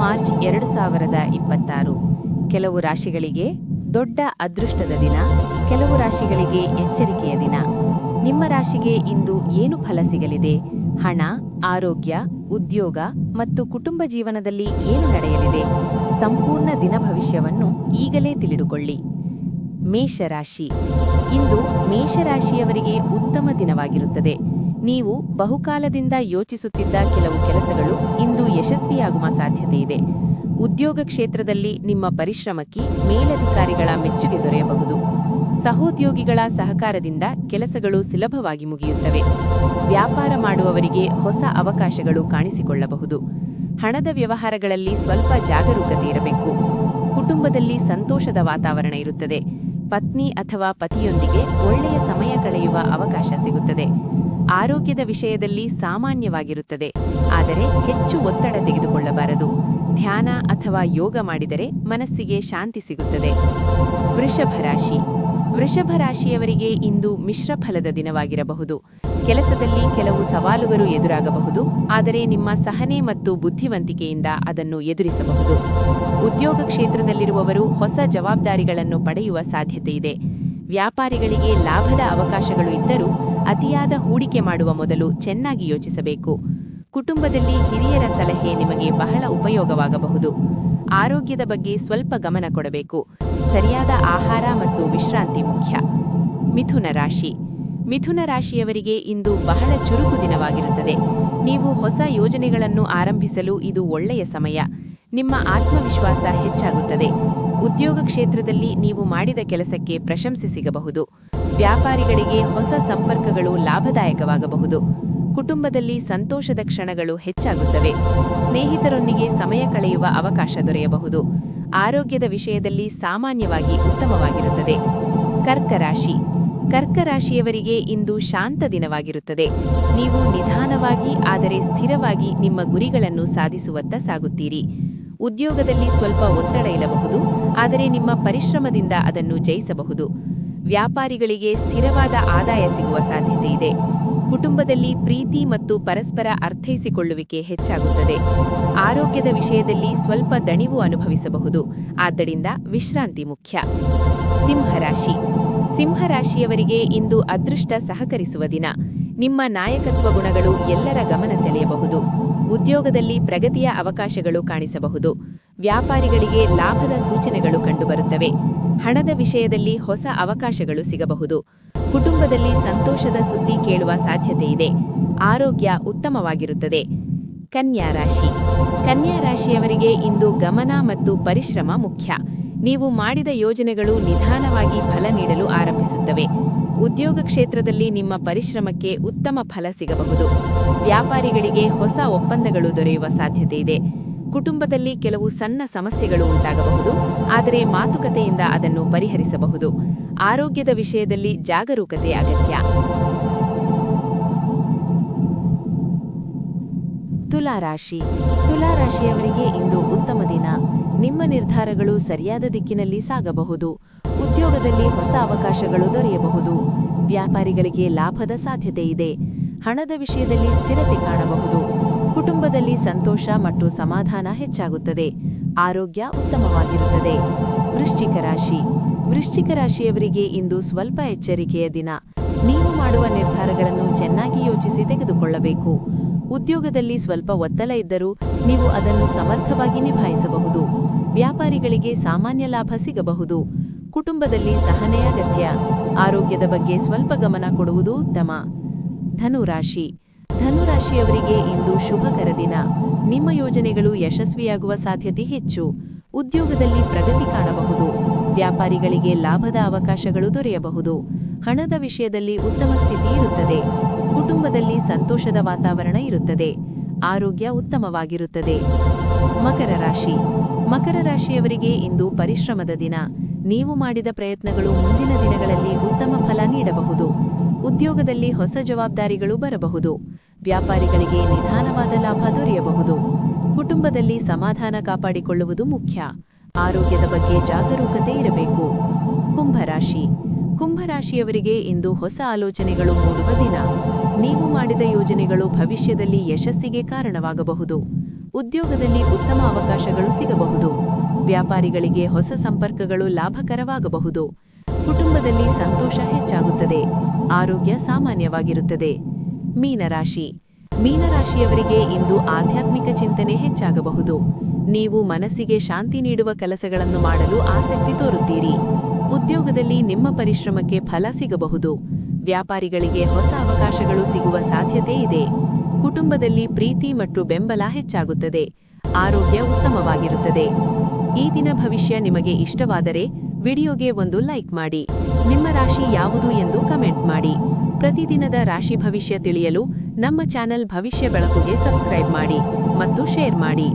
March 2026. ಕೆಲವು ರಾಶಿಗಳಿಗೆ ದೊಡ್ಡ ಅದೃಷ್ಟದ ದಿನ, ಕೆಲವು ರಾಶಿಗಳಿಗೆ ಎಚ್ಚರಿಕೆಯ ದಿನ. ನಿಮ್ಮ ರಾಶಿಗೆ ಇಂದು ಏನು ಫಲ ಸಿಗಲಿದೆ? ಹಣ, ಆರೋಗ್ಯ, ಉದ್ಯೋಗ ಮತ್ತು ಕುಟುಂಬ ಜೀವನದಲ್ಲಿ ಏನು ನಡೆಯಲಿದೆ? ಸಂಪೂರ್ಣ ದಿನ ಭವಿಷ್ಯವನ್ನು ಈಗಲೇ ತಿಳಿದುಕೊಳ್ಳಿ. ಮೇಷರಾಶಿ. ಇಂದು ಮೇಷರಾಶಿಯವರಿಗೆ ಉತ್ತಮ ದಿನವಾಗಿರುತ್ತದೆ. ನೀವು ಬಹುಕಾಲದಿಂದ ಯೋಚಿಸುತ್ತಿದ್ದ ಕೆಲವು ಕೆಲಸಗಳು ಇಂದು ಯಶಸ್ವಿಯಾಗುವ ಸಾಧ್ಯತೆಯಿದೆ. ಉದ್ಯೋಗ ಕ್ಷೇತ್ರದಲ್ಲಿ ನಿಮ್ಮ ಪರಿಶ್ರಮಕ್ಕೆ ಮೇಲಧಿಕಾರಿಗಳ ಮೆಚ್ಚುಗೆ ದೊರೆಯಬಹುದು. ಸಹೋದ್ಯೋಗಿಗಳ ಸಹಕಾರದಿಂದ ಕೆಲಸಗಳು ಸುಲಭವಾಗಿ ಮುಗಿಯುತ್ತವೆ. ವ್ಯಾಪಾರ ಮಾಡುವವರಿಗೆ ಹೊಸ ಅವಕಾಶಗಳು ಕಾಣಿಸಿಕೊಳ್ಳಬಹುದು. ಹಣದ ವ್ಯವಹಾರಗಳಲ್ಲಿ ಸ್ವಲ್ಪ ಜಾಗರೂಕತೆ ಇರಬೇಕು. ಕುಟುಂಬದಲ್ಲಿ ಸಂತೋಷದ ವಾತಾವರಣ ಇರುತ್ತದೆ. ಪತ್ನಿ ಅಥವಾ ಪತಿಯೊಂದಿಗೆ ಒಳ್ಳೆಯ ಸಮಯ ಕಳೆಯುವ ಅವಕಾಶ ಸಿಗುತ್ತದೆ. ಆರೋಗ್ಯದ ವಿಷಯದಲ್ಲಿ ಸಾಮಾನ್ಯವಾಗಿರುತ್ತದೆ, ಆದರೆ ಹೆಚ್ಚು ಒತ್ತಡ ತೆಗೆದುಕೊಳ್ಳಬಾರದು. ಧ್ಯಾನ ಅಥವಾ ಯೋಗ ಮಾಡಿದರೆ ಮನಸ್ಸಿಗೆ ಶಾಂತಿ ಸಿಗುತ್ತದೆ. ವೃಷಭ ರಾಶಿ. ವೃಷಭ ರಾಶಿಯವರಿಗೆ ಇಂದು ಮಿಶ್ರ ಫಲದ ದಿನವಾಗಿರಬಹುದು. ಕೆಲಸದಲ್ಲಿ ಕೆಲವು ಸವಾಲುಗಳು ಎದುರಾಗಬಹುದು, ಆದರೆ ನಿಮ್ಮ ಸಹನೆ ಮತ್ತು ಬುದ್ಧಿವಂತಿಕೆಯಿಂದ ಅದನ್ನು ಎದುರಿಸಬಹುದು. ಉದ್ಯೋಗ ಕ್ಷೇತ್ರದಲ್ಲಿರುವವರು ಹೊಸ ಜವಾಬ್ದಾರಿಗಳನ್ನು ಪಡೆಯುವ ಸಾಧ್ಯತೆಯಿದೆ. ವ್ಯಾಪಾರಿಗಳಿಗೆ ಲಾಭದ ಅವಕಾಶಗಳು ಇದ್ದರೂ ಅತಿಯಾದ ಹೂಡಿಕೆ ಮಾಡುವ ಮೊದಲು ಚೆನ್ನಾಗಿ ಯೋಚಿಸಬೇಕು. ಕುಟುಂಬದಲ್ಲಿ ಹಿರಿಯರ ಸಲಹೆ ನಿಮಗೆ ಬಹಳ ಉಪಯೋಗವಾಗಬಹುದು. ಆರೋಗ್ಯದ ಬಗ್ಗೆ ಸ್ವಲ್ಪ ಗಮನ ಕೊಡಬೇಕು. ಸರಿಯಾದ ಆಹಾರ ಮತ್ತು ವಿಶ್ರಾಂತಿ ಮುಖ್ಯ. ಮಿಥುನ ರಾಶಿ. ಮಿಥುನ ರಾಶಿಯವರಿಗೆ ಇಂದು ಬಹಳ ಚುರುಕು ದಿನವಾಗಿರುತ್ತದೆ. ನೀವು ಹೊಸ ಯೋಜನೆಗಳನ್ನು ಆರಂಭಿಸಲು ಇದು ಒಳ್ಳೆಯ ಸಮಯ. ನಿಮ್ಮ ಆತ್ಮವಿಶ್ವಾಸ ಹೆಚ್ಚಾಗುತ್ತದೆ. ಉದ್ಯೋಗ ಕ್ಷೇತ್ರದಲ್ಲಿ ನೀವು ಮಾಡಿದ ಕೆಲಸಕ್ಕೆ ಪ್ರಶಂಸೆ ಸಿಗಬಹುದು. ವ್ಯಾಪಾರಿಗಳಿಗೆ ಹೊಸ ಸಂಪರ್ಕಗಳು ಲಾಭದಾಯಕವಾಗಬಹುದು. ಕುಟುಂಬದಲ್ಲಿ ಸಂತೋಷದ ಕ್ಷಣಗಳು ಹೆಚ್ಚಾಗುತ್ತವೆ. ಸ್ನೇಹಿತರೊಂದಿಗೆ ಸಮಯ ಕಳೆಯುವ ಅವಕಾಶ ದೊರೆಯಬಹುದು. ಆರೋಗ್ಯದ ವಿಷಯದಲ್ಲಿ ಸಾಮಾನ್ಯವಾಗಿ ಉತ್ತಮವಾಗಿರುತ್ತದೆ. ಕರ್ಕರಾಶಿ. ಕರ್ಕರಾಶಿಯವರಿಗೆ ಇಂದು ಶಾಂತ ದಿನವಾಗಿರುತ್ತದೆ. ನೀವು ನಿಧಾನವಾಗಿ ಆದರೆ ಸ್ಥಿರವಾಗಿ ನಿಮ್ಮ ಗುರಿಗಳನ್ನು ಸಾಧಿಸುವತ್ತ ಸಾಗುತ್ತೀರಿ. ಉದ್ಯೋಗದಲ್ಲಿ ಸ್ವಲ್ಪ ಒತ್ತಡ ಇರಬಹುದು, ಆದರೆ ನಿಮ್ಮ ಪರಿಶ್ರಮದಿಂದ ಅದನ್ನು ಜಯಿಸಬಹುದು. ವ್ಯಾಪಾರಿಗಳಿಗೆ ಸ್ಥಿರವಾದ ಆದಾಯ ಸಿಗುವ ಸಾಧ್ಯತೆಯಿದೆ. ಕುಟುಂಬದಲ್ಲಿ ಪ್ರೀತಿ ಮತ್ತು ಪರಸ್ಪರ ಅರ್ಥೈಸಿಕೊಳ್ಳುವಿಕೆ ಹೆಚ್ಚಾಗುತ್ತದೆ. ಆರೋಗ್ಯದ ವಿಷಯದಲ್ಲಿ ಸ್ವಲ್ಪ ದಣಿವು ಅನುಭವಿಸಬಹುದು, ಆದ್ದರಿಂದ ವಿಶ್ರಾಂತಿ ಮುಖ್ಯ. ಸಿಂಹರಾಶಿ. ಸಿಂಹರಾಶಿಯವರಿಗೆ ಇಂದು ಅದೃಷ್ಟ ಸಹಕರಿಸುವ ದಿನ. ನಿಮ್ಮ ನಾಯಕತ್ವ ಗುಣಗಳು ಎಲ್ಲರ ಗಮನ ಸೆಳೆಯಬಹುದು. ಉದ್ಯೋಗದಲ್ಲಿ ಪ್ರಗತಿಯ ಅವಕಾಶಗಳು ಕಾಣಿಸಬಹುದು. ವ್ಯಾಪಾರಿಗಳಿಗೆ ಲಾಭದ ಸೂಚನೆಗಳು ಕಂಡುಬರುತ್ತವೆ. ಹಣದ ವಿಷಯದಲ್ಲಿ ಹೊಸ ಅವಕಾಶಗಳು ಸಿಗಬಹುದು. ಕುಟುಂಬದಲ್ಲಿ ಸಂತೋಷದ ಸುದ್ದಿ ಕೇಳುವ ಸಾಧ್ಯತೆಯಿದೆ. ಆರೋಗ್ಯ ಉತ್ತಮವಾಗಿರುತ್ತದೆ. ಕನ್ಯಾ ರಾಶಿ. ಕನ್ಯಾ ರಾಶಿಯವರಿಗೆ ಇಂದು ಗಮನ ಮತ್ತು ಪರಿಶ್ರಮ ಮುಖ್ಯ. ನೀವು ಮಾಡಿದ ಯೋಜನೆಗಳು ನಿಧಾನವಾಗಿ ಫಲ ನೀಡಲು ಆರಂಭಿಸುತ್ತವೆ. ಉದ್ಯೋಗ ಕ್ಷೇತ್ರದಲ್ಲಿ ನಿಮ್ಮ ಪರಿಶ್ರಮಕ್ಕೆ ಉತ್ತಮ ಫಲ ಸಿಗಬಹುದು. ವ್ಯಾಪಾರಿಗಳಿಗೆ ಹೊಸ ಒಪ್ಪಂದಗಳು ದೊರೆಯುವ ಸಾಧ್ಯತೆಯಿದೆ. ಕುಟುಂಬದಲ್ಲಿ ಕೆಲವು ಸಣ್ಣ ಸಮಸ್ಯೆಗಳು ಉಂಟಾಗಬಹುದು, ಆದರೆ ಮಾತುಕತೆಯಿಂದ ಅದನ್ನು ಪರಿಹರಿಸಬಹುದು. ಆರೋಗ್ಯದ ವಿಷಯದಲ್ಲಿ ಜಾಗರೂಕತೆ ಅಗತ್ಯ. ತುಲಾರಾಶಿ. ತುಲಾರಾಶಿಯವರಿಗೆ ಇಂದು ಉತ್ತಮ ದಿನ. ನಿಮ್ಮ ನಿರ್ಧಾರಗಳು ಸರಿಯಾದ ದಿಕ್ಕಿನಲ್ಲಿ ಸಾಗಬಹುದು. ಉದ್ಯೋಗದಲ್ಲಿ ಹೊಸ ಅವಕಾಶಗಳು ದೊರೆಯಬಹುದು. ವ್ಯಾಪಾರಿಗಳಿಗೆ ಲಾಭದ ಸಾಧ್ಯತೆಯಿದೆ. ಹಣದ ವಿಷಯದಲ್ಲಿ ಸ್ಥಿರತೆ ಕಾಣಬಹುದು. ಕುಟುಂಬದಲ್ಲಿ ಸಂತೋಷ ಮತ್ತು ಸಮಾಧಾನ ಹೆಚ್ಚಾಗುತ್ತದೆ. ಆರೋಗ್ಯ ಉತ್ತಮವಾಗಿರುತ್ತದೆ. ವೃಶ್ಚಿಕ ರಾಶಿ. ವೃಶ್ಚಿಕ ರಾಶಿಯವರಿಗೆ ಇಂದು ಸ್ವಲ್ಪ ಎಚ್ಚರಿಕೆಯ ದಿನ. ನೀವು ಮಾಡುವ ನಿರ್ಧಾರಗಳನ್ನು ಚೆನ್ನಾಗಿ ಯೋಚಿಸಿ ತೆಗೆದುಕೊಳ್ಳಬೇಕು. ಉದ್ಯೋಗದಲ್ಲಿ ಸ್ವಲ್ಪ ಒತ್ತಡ ಇದ್ದರೂ ನೀವು ಅದನ್ನು ಸಮರ್ಥವಾಗಿ ನಿಭಾಯಿಸಬಹುದು. ವ್ಯಾಪಾರಿಗಳಿಗೆ ಸಾಮಾನ್ಯ ಲಾಭ ಸಿಗಬಹುದು. ಕುಟುಂಬದಲ್ಲಿ ಸಹನೆ ಅಗತ್ಯ. ಆರೋಗ್ಯದ ಬಗ್ಗೆ ಸ್ವಲ್ಪ ಗಮನ ಕೊಡುವುದು ಉತ್ತಮ. ಧನುರಾಶಿ. ಧನುರಾಶಿಯವರಿಗೆ ಇಂದು ಶುಭಕರ ದಿನ. ನಿಮ್ಮ ಯೋಜನೆಗಳು ಯಶಸ್ವಿಯಾಗುವ ಸಾಧ್ಯತೆ ಹೆಚ್ಚು. ಉದ್ಯೋಗದಲ್ಲಿ ಪ್ರಗತಿ ಕಾಣಬಹುದು. ವ್ಯಾಪಾರಿಗಳಿಗೆ ಲಾಭದ ಅವಕಾಶಗಳು ದೊರೆಯಬಹುದು. ಹಣದ ವಿಷಯದಲ್ಲಿ ಉತ್ತಮ ಸ್ಥಿತಿ ಇರುತ್ತದೆ. ಕುಟುಂಬದಲ್ಲಿ ಸಂತೋಷದ ವಾತಾವರಣ ಇರುತ್ತದೆ. ಆರೋಗ್ಯ ಉತ್ತಮವಾಗಿರುತ್ತದೆ. ಮಕರ ರಾಶಿ. ಮಕರ ರಾಶಿಯವರಿಗೆ ಇಂದು ಪರಿಶ್ರಮದ ದಿನ. ನೀವು ಮಾಡಿದ ಪ್ರಯತ್ನಗಳು ಮುಂದಿನ ದಿನಗಳಲ್ಲಿ ಉತ್ತಮ ಫಲ ನೀಡಬಹುದು. ಉದ್ಯೋಗದಲ್ಲಿ ಹೊಸ ಜವಾಬ್ದಾರಿಗಳು ಬರಬಹುದು. ವ್ಯಾಪಾರಿಗಳಿಗೆ ನಿಧಾನವಾದ ಲಾಭ ದೊರೆಯಬಹುದು. ಕುಟುಂಬದಲ್ಲಿ ಸಮಾಧಾನ ಕಾಪಾಡಿಕೊಳ್ಳುವುದು ಮುಖ್ಯ. ಆರೋಗ್ಯದ ಬಗ್ಗೆ ಜಾಗರೂಕತೆ ಇರಬೇಕು. ಕುಂಭರಾಶಿ. ಕುಂಭರಾಶಿಯವರಿಗೆ ಇಂದು ಹೊಸ ಆಲೋಚನೆಗಳು ಮೂಡುವ ದಿನ. ನೀವು ಮಾಡಿದ ಯೋಜನೆಗಳು ಭವಿಷ್ಯದಲ್ಲಿ ಯಶಸ್ಸಿಗೆ ಕಾರಣವಾಗಬಹುದು. ಉದ್ಯೋಗದಲ್ಲಿ ಉತ್ತಮ ಅವಕಾಶಗಳು ಸಿಗಬಹುದು. ವ್ಯಾಪಾರಿಗಳಿಗೆ ಹೊಸ ಸಂಪರ್ಕಗಳು ಲಾಭಕರವಾಗಬಹುದು. ಕುಟುಂಬದಲ್ಲಿ ಸಂತೋಷ ಹೆಚ್ಚಾಗುತ್ತದೆ. ಆರೋಗ್ಯ ಸಾಮಾನ್ಯವಾಗಿರುತ್ತದೆ. ಮೀನರಾಶಿ. ಮೀನರಾಶಿಯವರಿಗೆ ಇಂದು ಆಧ್ಯಾತ್ಮಿಕ ಚಿಂತನೆ ಹೆಚ್ಚಾಗಬಹುದು. ನೀವು ಮನಸ್ಸಿಗೆ ಶಾಂತಿ ನೀಡುವ ಕೆಲಸಗಳನ್ನು ಮಾಡಲು ಆಸಕ್ತಿ ತೋರುತ್ತೀರಿ. ಉದ್ಯೋಗದಲ್ಲಿ ನಿಮ್ಮ ಪರಿಶ್ರಮಕ್ಕೆ ಫಲ ಸಿಗಬಹುದು. ವ್ಯಾಪಾರಿಗಳಿಗೆ ಹೊಸ ಅವಕಾಶಗಳು ಸಿಗುವ ಸಾಧ್ಯತೆ ಇದೆ. ಕುಟುಂಬದಲ್ಲಿ ಪ್ರೀತಿ ಮತ್ತು ಬೆಂಬಲ ಹೆಚ್ಚಾಗುತ್ತದೆ. ಆರೋಗ್ಯ ಉತ್ತಮವಾಗಿರುತ್ತದೆ. ಈ ದಿನ ಭವಿಷ್ಯ ನಿಮಗೆ ಇಷ್ಟವಾದರೆ ವಿಡಿಯೋಗೆ ಒಂದು ಲೈಕ್ ಮಾಡಿ. ನಿಮ್ಮ ರಾಶಿ ಯಾವುದು ಎಂದು ಕಮೆಂಟ್ ಮಾಡಿ. ಪ್ರತಿದಿನದ ರಾಶಿ ಭವಿಷ್ಯ ತಿಳಿಯಲು ನಮ್ಮ ಚಾನೆಲ್ ಭವಿಷ್ಯ ಬೆಳಕುಗೆ ಸಬ್ಸ್ಕ್ರೈಬ್ ಮಾಡಿ ಮತ್ತು ಶೇರ್ ಮಾಡಿ.